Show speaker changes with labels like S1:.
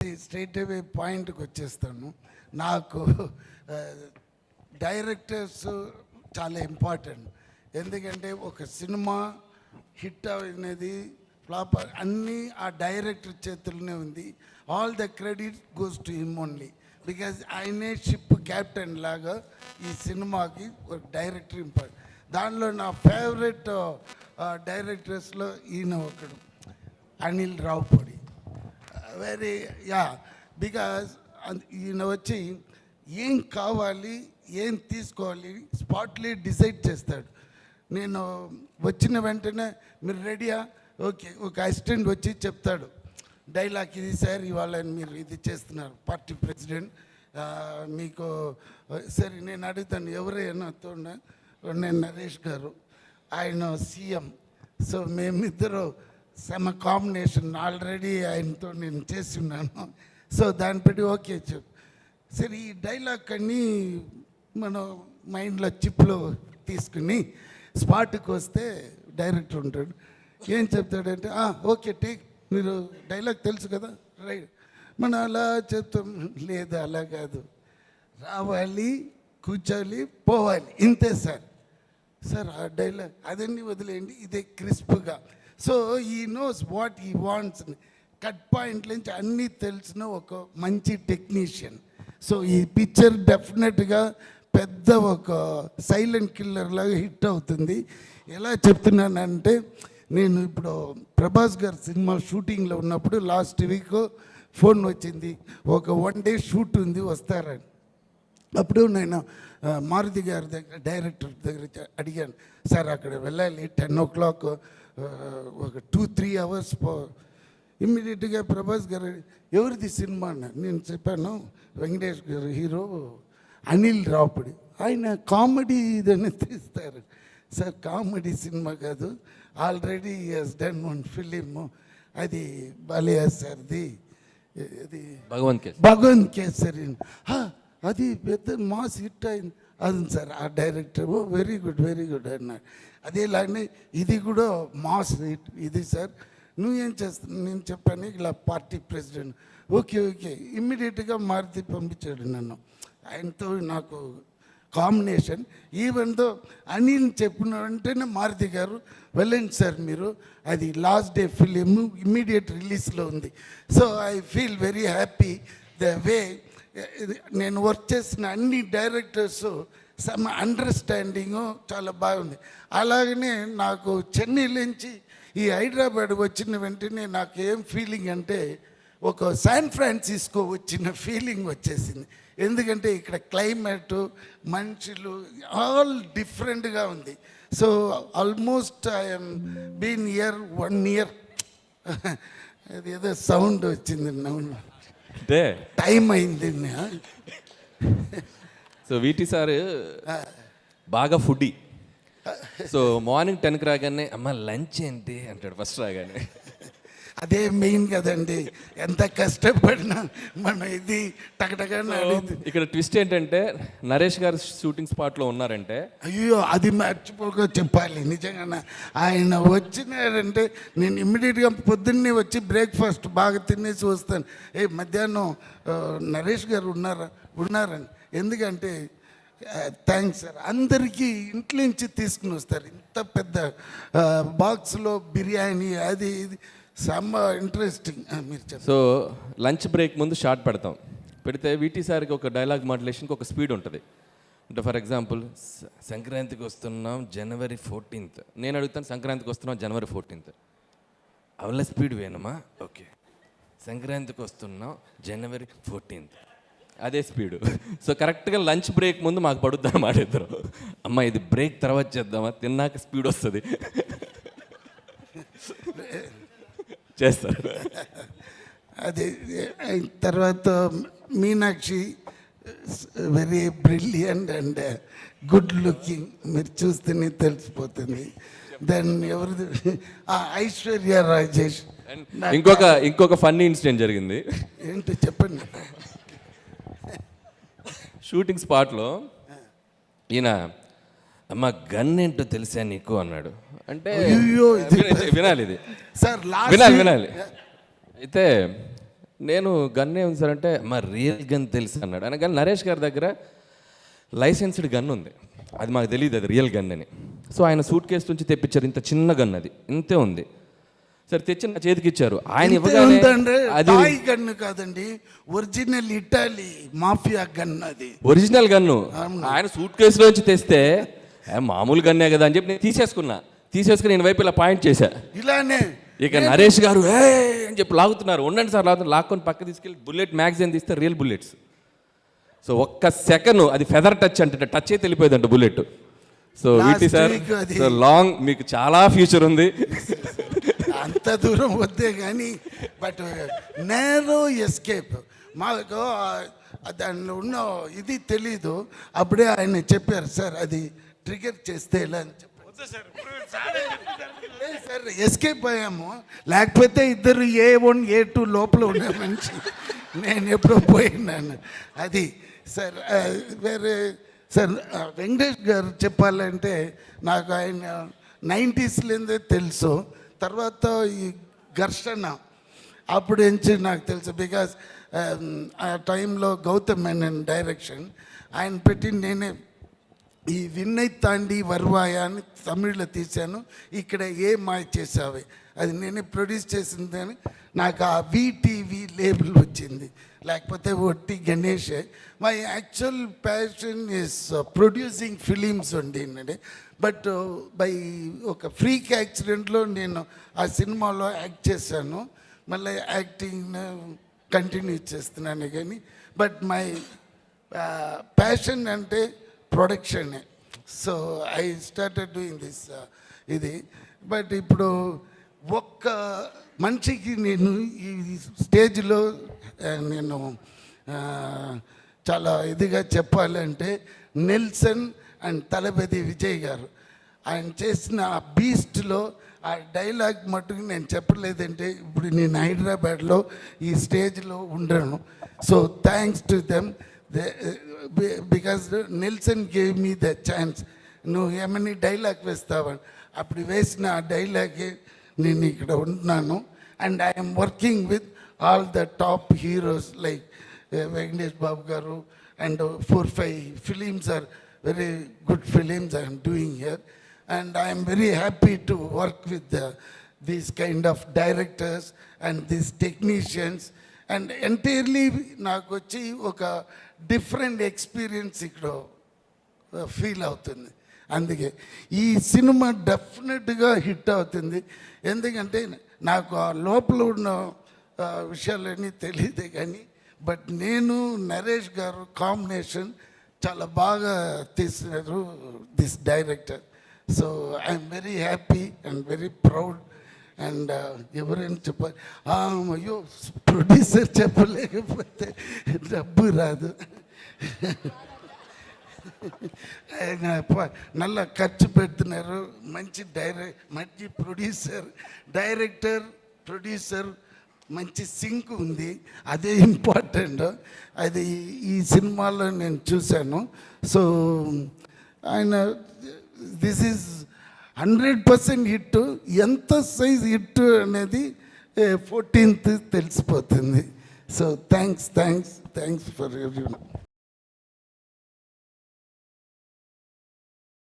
S1: Straight అవే పాయింట్కి వచ్చేస్తాను. నాకు డైరెక్టర్స్ చాలా ఇంపార్టెంట్. ఎందుకంటే ఒక సినిమా హిట్ అనేది ఫ్లాప్ అన్నీ ఆ డైరెక్టర్ చేతుల్లోనే ఉంది. All the credit goes to him only. Because ఆయనే షిప్ క్యాప్టెన్ లాగా ఈ సినిమాకి ఒక డైరెక్టర్ ఇంపార్టెంట్. దానిలో నా ఫేవరెట్ డైరెక్టర్స్లో ఈయన ఒకడు, అనిల్ రావుపూడి. వెరీ బికాజ్ ఈయన వచ్చి ఏం కావాలి ఏం తీసుకోవాలి స్పాట్లీ డిసైడ్ చేస్తాడు. నేను వచ్చిన వెంటనే మీరు రెడీయా, ఓకే, ఒక అసిస్టెంట్ వచ్చి చెప్తాడు డైలాగ్, ఇది సార్ ఇవాళ మీరు ఇది చేస్తున్నారు పార్టీ ప్రెసిడెంట్ మీకు సరే. నేను అడుగుతాను ఎవరైనా తోడ, నేను నరేష్ గారు, ఆయన సీఎం. సో మేమిద్దరు సమ కాంబినేషన్ ఆల్రెడీ ఆయనతో నేను చేసి ఉన్నాను. సో దాన్ని పెట్టి ఓకే చెప్పు సరే. ఈ డైలాగ్ అన్నీ మనం మైండ్లో చిప్లో తీసుకుని స్పాట్కి వస్తే డైరెక్టర్ ఉంటాడు. ఏం చెప్తాడంటే ఓకే టేక్, మీరు డైలాగ్ తెలుసు కదా, రైట్. మనం అలా చెప్తాం. లేదు అలా కాదు, రావాలి, కూర్చోవాలి, పోవాలి, ఇంతే సార్. సార్ ఆ డైలాగ్ అదన్నీ వదిలేయండి, ఇదే క్రిస్ప్గా. సో ఈ నోస్ వాట్ ఈ వాంట్స్. కట్ పాయింట్ నుంచి అన్నీ తెలిసిన ఒక మంచి టెక్నీషియన్. సో ఈ పిక్చర్ డెఫినెట్గా పెద్ద ఒక సైలెంట్ కిల్లర్ లాగా హిట్ అవుతుంది. ఎలా చెప్తున్నానంటే, నేను ఇప్పుడు ప్రభాస్ గారి సినిమా షూటింగ్లో ఉన్నప్పుడు లాస్ట్ వీక్ ఫోన్ వచ్చింది, ఒక 1 day షూట్ ఉంది వస్తారని. అప్పుడు నేను మారుతి గారి దగ్గర డైరెక్టర్ దగ్గర అడిగాను, సార్ అక్కడ వెళ్ళాలి 10 o'clock, ఒక 2-3 hours ఇమ్మీడియట్గా ప్రభాస్ గారు ఎవరిది సినిమా అన్నారు. నేను చెప్పాను వెంకటేష్ గారు హీరో, అనిల్ రావుపూడి, ఆయన కామెడీ ఇదని తీస్తారు. సార్ కామెడీ సినిమా కాదు, ఆల్రెడీ హస్ డన్ 1 film, అది బాలయ్య సార్ది, అది భగవంత్ కేసరి, అది పెద్ద మాస్ హిట్ అయింది. అది సార్ ఆ డైరెక్టర్ వెరీ గుడ్ అన్నాడు. అదేలానే ఇది కూడా మాస్ హిట్ ఇది సార్. నువ్వేం చేస్తాను, నేను చెప్పాను ఇలా పార్టీ ప్రెసిడెంట్. ఓకే ఇమ్మీడియట్గా మారుతి పంపించాడు నన్ను. ఆయనతో నాకు కాంబినేషన్. ఈవెన్ దో అనిల్ చెప్పిన వెంటనే మారుతి గారు వెళ్ళండి సార్ మీరు, అది లాస్ట్ డే ఫిలిం ఇమ్మీడియట్ రిలీజ్లో ఉంది. So I feel very happy the way నేను వర్క్ చేసిన అన్ని డైరెక్టర్స్ సమ్ అండర్స్టాండింగు చాలా బాగుంది. అలాగనే నాకు చెన్నై నుంచి ఈ హైదరాబాద్ వచ్చిన వెంటనే నాకు ఏం ఫీలింగ్ అంటే ఒక శాన్ ఫ్రాన్సిస్కో వచ్చిన ఫీలింగ్ వచ్చేసింది. ఎందుకంటే ఇక్కడ క్లైమేటు, మనుషులు ఆల్ డిఫరెంట్గా ఉంది. So almost I'm been year 1 year. అది ఏదో సౌండ్ వచ్చింది, అంటే టైం అయింది.
S2: సో వీటి సార్ బాగా ఫుడ్డీ. సో మార్నింగ్ 10కి రాగానే అమ్మ లంచ్ ఏంటి అంటాడు ఫస్ట్ రాగానే.
S1: అదే మెయిన్ కదండి, ఎంత కష్టపడినా మనం ఇది టకటగా.
S2: ఇక్కడ ట్విస్ట్ ఏంటంటే నరేష్ గారు షూటింగ్ స్పాట్లో ఉన్నారంటే,
S1: అయ్యో అది మర్చిపోక చెప్పాలి. నిజంగా ఆయన వచ్చినారంటే నేను ఇమ్మీడియట్గా పొద్దున్నే వచ్చి బ్రేక్ఫాస్ట్ బాగా తినేసి వస్తాను. మధ్యాహ్నం నరేష్ గారు ఉన్నారని. ఎందుకంటే థ్యాంక్స్ సార్, అందరికీ ఇంట్లో నుంచి తీసుకుని వస్తారు. ఇంత పెద్ద బాక్స్లో బిర్యానీ అది ఇది సమ్మ ఇంట్రెస్టింగ్. మీరు చెప్పండి.
S2: సో లంచ్ బ్రేక్ ముందు షార్ట్ పెడితే వీటి సార్కి ఒక డైలాగ్ మాడ్యులేషన్కి ఒక స్పీడ్ ఉంటుంది. అంటే ఫర్ ఎగ్జాంపుల్ సంక్రాంతికి వస్తున్నాం January 14th, నేను అడుగుతాను సంక్రాంతికి వస్తున్నాం January 14th, అవల స్పీడ్ వేణమా, ఓకే సంక్రాంతికి వస్తున్నాం January 14th, అదే స్పీడు. సో కరెక్ట్గా లంచ్ బ్రేక్ ముందు మాకు పడుద్ది అన్నమాట. ఇద్దరు అమ్మ ఇది బ్రేక్ తర్వాత చేద్దామా, తిన్నాక స్పీడ్ వస్తుంది చేస్తారు.
S1: అది తర్వాత Meenakshi very brilliant and good looking, మీరు చూస్తేనే తెలిసిపోతుంది. దెన్ ఎవరిది ఐశ్వర్య రాజేష్.
S2: ఇంకొక ఫన్నీ ఇన్సిడెంట్ జరిగింది.
S1: ఏంటో చెప్పండి.
S2: షూటింగ్ స్పాట్లో ఈయన అమ్మ గన్ ఏంటో తెలుసా నీకు అన్నాడు. అంటే వినాలి ఇది
S1: సార్
S2: వినాలి. అయితే నేను గన్ ఏముంది సార్ అంటే మా రియల్ గన్ తెలుసు అన్నాడు ఆయన. కానీ నరేష్ గారి దగ్గర లైసెన్స్డ్ గన్ ఉంది, అది మాకు తెలియదు అది రియల్ గన్ అని. సో ఆయన సూట్ కేసు నుంచి తెప్పించారు, ఇంత చిన్న గన్, అది ఇంతే ఉంది. సరే తెచ్చి నా చేతికి ఇచ్చారు. ఆయన ఇవ్వగానే అది
S1: గన్ను కాదండి, ఒరిజినల్ ఇటాలీ మాఫియా గన్, అది
S2: ఒరిజినల్ గన్ను. ఆయన సూట్ కేసులోంచి తెస్తే మామూలు గన్నే కదా అని చెప్పి నేను తీసేసుకుని నేను వైపు ఇలా పాయింట్ చేశా
S1: ఇలానే.
S2: ఇక నరేష్ గారు ఏ అని చెప్పి లాగుతున్నారు. ఉండండి సార్ లాగుతున్నారు. లాక్కొని పక్క తీసుకెళ్ళి బుల్లెట్ మ్యాగజైన్ తీస్తే రియల్ బుల్లెట్స్. సో ఒక్క సెకండ్ అది ఫెదర్ టచ్ అంటే టచ్ అయితే వెళ్ళిపోయిందంట బుల్లెట్. సో వీటి సార్ సో లాంగ్ మీకు చాలా ఫ్యూచర్ ఉంది.
S1: అంత దూరం వద్దే కానీ బట్ నేరో ఎస్కేప్ మాకు దానిలో ఉన్న ఇది తెలీదు. అప్పుడే ఆయన చెప్పారు సార్ అది ట్రిగర్ చేస్తే ఎలా అని చెప్పారు సార్. ఎస్కేప్ అయ్యాము, లేకపోతే ఇద్దరు A1 A2 లోపల ఉండే మనిషి నేను ఎప్పుడో పోయినాను. అది సార్ వేరే సార్ వెంకటేష్ గారు చెప్పాలంటే నాకు ఆయన 90s తెలుసు. తర్వాత ఈ ఘర్షణ అప్పుడు నుంచి నాకు తెలుసు. బికాస్ ఆ టైంలో గౌతమ్ మేనన్ డైరెక్షన్ ఆయన పెట్టి నేనే ఈ విన్నై తాండి వర్వాయ అని తమిళ్లో తీశాను. ఇక్కడ ఏ మాయ చేసావే అది నేనే ప్రొడ్యూస్ చేసిందని నాకు ఆ VTV లేబుల్ వచ్చింది, లేకపోతే ఒట్టి Ganesh. My actual passion is producing films ఉండిందండి. బట్ బై ఒక ఫ్రీక్ యాక్సిడెంట్లో నేను ఆ సినిమాలో యాక్ట్ చేశాను. మళ్ళీ యాక్టింగ్ కంటిన్యూ చేస్తున్నాను కానీ బట్ మై ప్యాషన్ అంటే ప్రొడక్షనే. So I started doing this ఇది. బట్ ఇప్పుడు ఒక్క మనిషికి నేను ఈ స్టేజ్లో నేను చాలా ఇదిగా చెప్పాలంటే నెల్సన్ అండ్ తలపతి విజయ్ గారు ఆయన చేసిన ఆ బీస్ట్లో ఆ డైలాగ్ మట్టుకు నేను చెప్పలేదంటే ఇప్పుడు నేను హైదరాబాద్లో ఈ స్టేజ్లో ఉండను. So thanks to them because Nelson gave me the chance. నువ్వు ఏమని డైలాగ్ వేస్తావని అప్పుడు వేసిన ఆ డైలాగే నేను ఇక్కడ ఉంటున్నాను. And I'm working with all the top heroes like Venkatesh Babu garu and 4-5 films are very good films I am doing here, and I am very happy to work with these kind of directors and these technicians, and entirely నాకు వచ్చి ఒక different experience ఇక్కడ feel అవుతుంది. అందుకే ఈ cinema డెఫినెట్గా hit అవుతుంది. ఎందుకంటే నాకు ఆ లోపల ఉన్న విషయాలన్నీ తెలియదే కానీ బట్ నేను నరేష్ గారు కాంబినేషన్ చాలా బాగా తీసినారు this director. So I'm very happy and very proud. And ఎవరైనా చెప్పాలి అయ్యో ప్రొడ్యూసర్ చెప్పలేకపోతే డబ్బు రాదు. ఆయన నల్ల ఖర్చు పెడుతున్నారు. మంచి మంచి డైరెక్టర్ ప్రొడ్యూసర్ మంచి సింక్ ఉంది, అదే ఇంపార్టెంట్. అది ఈ సినిమాలో నేను చూశాను. సో ఆయన దిస్ ఈజ్ 100% హిట్. ఎంత సైజ్ హిట్ అనేది 14th తెలిసిపోతుంది. So thanks for everyone.